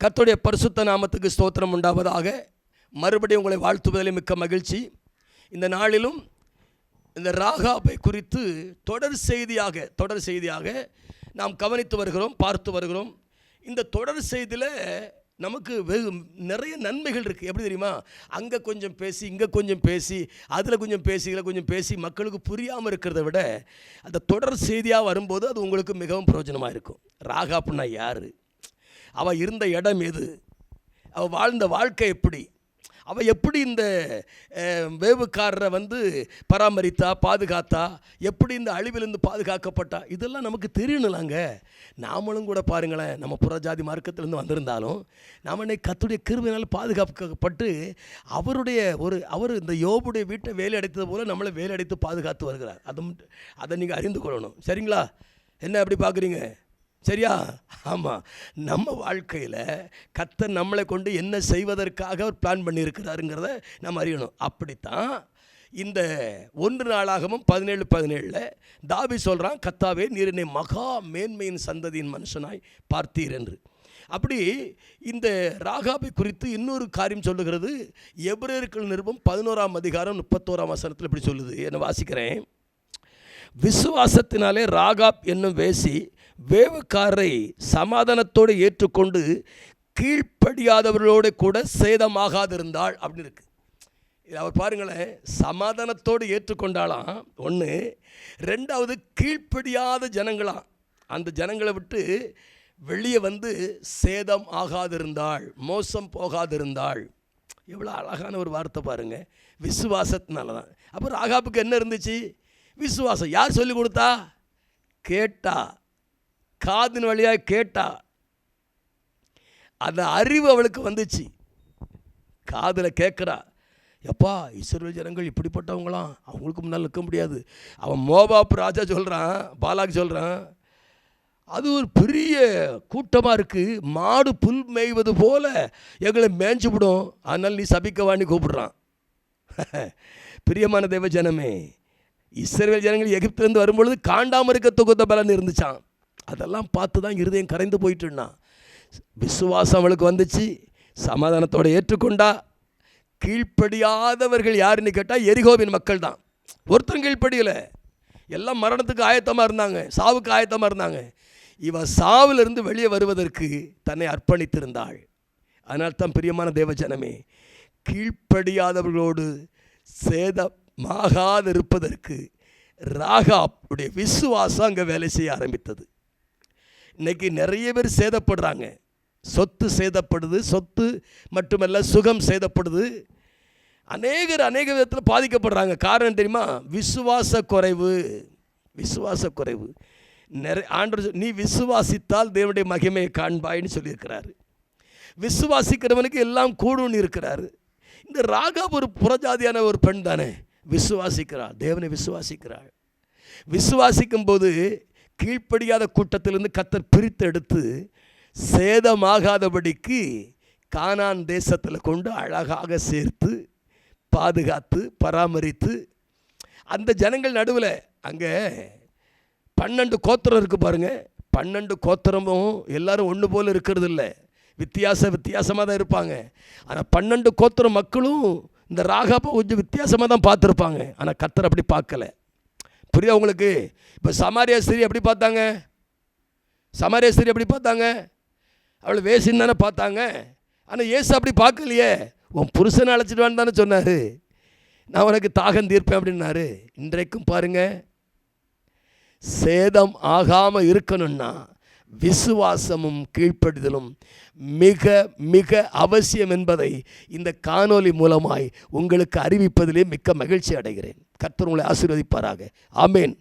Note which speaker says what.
Speaker 1: கர்த்தருடைய பரிசுத்த நாமத்துக்கு ஸ்தோத்திரம் உண்டாவதாக. மறுபடியும் உங்களை வாழ்த்துவதில் மிக்க மகிழ்ச்சி. இந்த நாளிலும் இந்த ராகாபை குறித்து தொடர் செய்தியாக நாம் கவனித்து வருகிறோம், பார்த்து வருகிறோம். இந்த தொடர் செய்தியில் நமக்கு நிறைய நன்மைகள் இருக்குது. எப்படி தெரியுமா? அங்கே கொஞ்சம் பேசி, இங்கே கொஞ்சம் பேசி, அதில் கொஞ்சம் பேசி, இதில் கொஞ்சம் பேசி மக்களுக்கு புரியாமல் இருக்கிறத விட அந்த தொடர் செய்தியாக வரும்போது அது உங்களுக்கு மிகவும் பிரயோஜனமாக இருக்கும். ராகாப்னா யார், அவள் இருந்த இடம் எது, அவள் வாழ்ந்த வாழ்க்கை எப்படி, அவள் எப்படி இந்த வேவுக்காரரை பராமரித்தா, பாதுகாத்தா, எப்படி இந்த அழிவிலிருந்து பாதுகாக்கப்பட்டா, இதெல்லாம் நமக்கு தெரியணும்லாங்க. நாமளும் கூட பாருங்களேன், நம்ம புறஜாதி மார்க்கத்திலேருந்து வந்திருந்தாலும் நாம் இன்னைக்கு கர்த்தருடைய கிருபையினால் பாதுகாக்கப்பட்டு அவர் இந்த யோபுடைய வீட்டை வேலையடைத்தது போல் நம்மளை வேலையடைத்து பாதுகாத்து வருகிறார். அதை நீங்கள் அறிந்து கொள்ளணும். சரிங்களா? என்ன எப்படி பார்க்குறீங்க? சரியா? ஆமாம். நம்ம வாழ்க்கையில் கர்த்தர் நம்மளை கொண்டு என்ன செய்வதற்காக அவர் பிளான் பண்ணியிருக்கிறாருங்கிறத நம்ம அறியணும். அப்படித்தான் இந்த 1 நாளாகமும் 17:17 தாவீது சொல்கிறான், கர்த்தாவே நீர் என்னை மகா மேன்மையின் சந்ததியின் மனுஷனாய் பார்த்தீர் என்று. அப்படி இந்த ராகாபை குறித்து இன்னொரு காரியம் சொல்லுகிறது. எபிரேயர்கள் நிருபம் 11ஆம் அதிகாரம் 31ஆம் வசனத்தில் இப்படி சொல்லுது. என்ன வாசிக்கிறேன். விசுவாசத்தினாலே ராகாப் என்னும் வேசி வேவுக்காரரை சமாதானத்தோடு ஏற்றுக்கொண்டு கீழ்ப்படியாதவர்களோடு கூட சேதமாகாதிருந்தாள் அப்படின்னு இருக்கு. அவர் பாருங்களேன், சமாதானத்தோடு ஏற்றுக்கொண்டாலாம் ஒன்று, ரெண்டாவது கீழ்ப்படியாத ஜனங்களாம், அந்த ஜனங்களை விட்டு வெளியே சேதம் ஆகாதிருந்தாள், மோசம் போகாதிருந்தாள். எவ்வளோ அழகான ஒரு வார்த்தை பாருங்கள். விசுவாசத்தினால தான். அப்போ ராகாப்புக்கு என்ன இருந்துச்சு? விசுவாசம். யார் சொல்லி கொடுத்தா? கேட்டா, காதின் வழியாக கேட்டா. அந்த அறிவு அவளுக்கு வந்துச்சு. காதில் கேட்குறா. எப்பா, இஸ்ரவேல் ஜனங்கள் இப்படிப்பட்டவங்களாம், அவங்களுக்கு முன்னால் நிற்க முடியாது. அவன் மோவாப் ராஜா சொல்கிறான், பாலாக் சொல்கிறான், அது ஒரு பெரிய கூட்டமாக இருக்குது, மாடு புல் மேய்வது போல எங்களை மேய்ஞ்சி விடும், அதனால் நீ சபிக்கவான்னு கூப்பிடுறான். பிரியமான தேவ ஜனமே, இஸ்ரவேல் ஜனங்கள் எகிப்திலேருந்து வரும்பொழுது காண்டாமல் இருக்க தொகுத்த பலன் இருந்துச்சான். அதெல்லாம் பார்த்து தான் இருதயம் கரைந்து போயிட்டுன்னா. விசுவாசம் அவளுக்கு வந்துச்சு, சமாதானத்தோடு ஏற்றுக்கொண்டா. கீழ்ப்படியாதவர்கள் யாருன்னு கேட்டால் எரிகோவின் மக்கள் தான். ஒருத்தரும் கீழ்ப்படியலை, எல்லாம் மரணத்துக்கு ஆயத்தமாக இருந்தாங்க, சாவுக்கு ஆயத்தமாக இருந்தாங்க. இவன் சாவிலிருந்து வெளியே வருவதற்கு தன்னை அர்ப்பணித்திருந்தாள். அதனால் தான் பிரியமான தேவஜனமே, கீழ்ப்படியாதவர்களோடு சேதமாகாதிருப்பதற்கு ராகாப்புடைய விசுவாசம் அங்கே வேலை செய்ய ஆரம்பித்தது. இன்றைக்கி நிறைய பேர் சேதப்படுறாங்க. சொத்து சேதப்படுது, சொத்து மட்டுமல்ல சுகம் சேதப்படுது. அநேக விதத்தில் பாதிக்கப்படுறாங்க. காரணம் தெரியுமா? விசுவாச குறைவு. ஆண்டவர் நீ விசுவாசித்தால் தேவனுடைய மகிமையை காண்பாயின்னு சொல்லியிருக்கிறாரு. விசுவாசிக்கிறவனுக்கு எல்லாம் கூடும்னு இருக்கிறாரு. இந்த ராகாப் ஒரு புறஜாதியான ஒரு பெண் தானே, விசுவாசிக்கிறாள், தேவனை விசுவாசிக்கிறாள். விசுவாசிக்கும் போது கீழ்ப்படியாத கூட்டத்திலிருந்து கர்த்தர் பிரித்து எடுத்து சேதமாகாதபடிக்கு கானான் தேசத்தில் கொண்டு அழகாக சேர்த்து பாதுகாத்து பராமரித்து, அந்த ஜனங்கள் நடுவில் அங்கே 12 கோத்திரம் இருக்குது பாருங்கள். 12 கோத்திரமும் எல்லாரும் ஒன்று போல் இருக்கிறது இல்லை, வித்தியாசமாக தான் இருப்பாங்க. ஆனால் 12 கோத்திரம் மக்களும் இந்த ராகாப்பை கொஞ்சம் வித்தியாசமாக தான் பார்த்துருப்பாங்க. ஆனால் கர்த்தர் அப்படி பார்க்கல. புரியுதா உங்களுக்கு? இப்போ சமாரியா ஸ்திரீ எப்படி பார்த்தாங்க? அவளை வேசின்னு தானே பார்த்தாங்க. ஆனால் இயேசு அப்படி பார்க்கலையே. உன் புருஷனை அழைச்சிட்டு வான்னு தானே சொன்னார், நான் உனக்கு தாகம் தீர்ப்பேன் அப்படின்னாரு. இன்றைக்கும் பாருங்கள், சேதம் ஆகாமல் இருக்கணும்னா விசுவாசமும் கீழ்ப்படிதலும் மிக மிக அவசியம் என்பதை இந்த காணொளி மூலமாய் உங்களுக்கு அறிவிப்பதிலே மிக்க மகிழ்ச்சி அடைகிறேன். கர்த்தர் உங்களை ஆசீர்வதிப்பாராக. ஆமேன்.